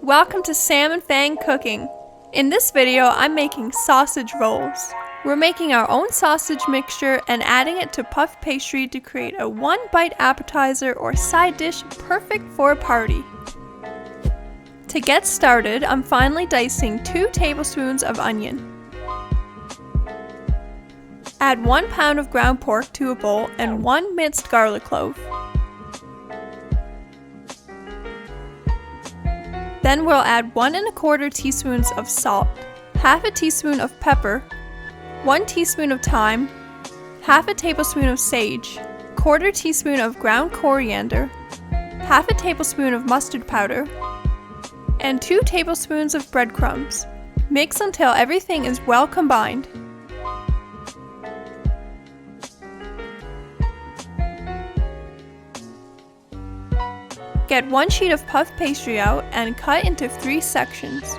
Welcome to Sam and Feng Cooking. In this video, I'm making sausage rolls. We're making our own sausage mixture and adding it to puff pastry to create a one-bite appetizer or side dish perfect for a party. To get started, I'm finely dicing 2 tablespoons of onion. Add 1 pound of ground pork to a bowl and 1 minced garlic clove. Then we'll add 1 1/4 teaspoons of salt, half a teaspoon of pepper, 1 teaspoon of thyme, half a tablespoon of sage, 1/4 teaspoon of ground coriander, half a tablespoon of mustard powder, and 2 tablespoons of breadcrumbs. Mix until everything is well combined. Get 1 sheet of puff pastry out and cut into 3 sections.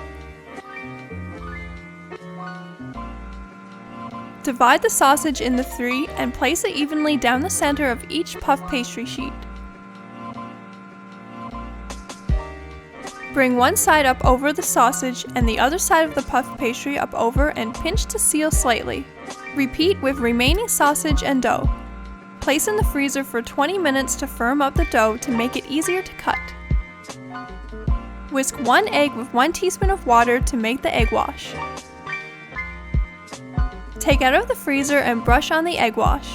Divide the sausage into 3 and place it evenly down the center of each puff pastry sheet. Bring one side up over the sausage and the other side of the puff pastry up over and pinch to seal slightly. Repeat with remaining sausage and dough. Place in the freezer for 20 minutes to firm up the dough to make it easier to cut. Whisk 1 egg with 1 teaspoon of water to make the egg wash. Take out of the freezer and brush on the egg wash.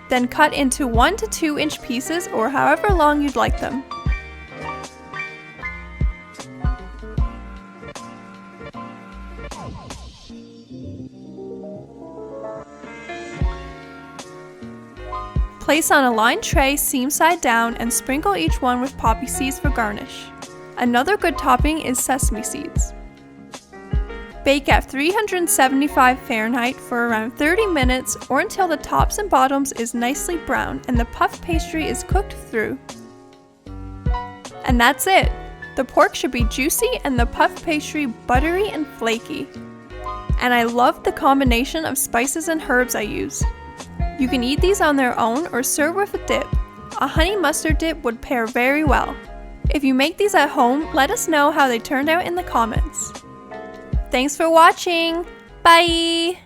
Then cut into 1 to 2 inch pieces or however long you'd like them. Place on a lined tray seam side down and sprinkle each one with poppy seeds for garnish. Another good topping is sesame seeds. Bake at 375 Fahrenheit for around 30 minutes or until the tops and bottoms is nicely brown and the puff pastry is cooked through. And that's it! The pork should be juicy and the puff pastry buttery and flaky. And I love the combination of spices and herbs I use. You can eat these on their own or serve with a dip. A honey mustard dip would pair very well. If you make these at home, let us know how they turned out in the comments. Thanks for watching! Bye!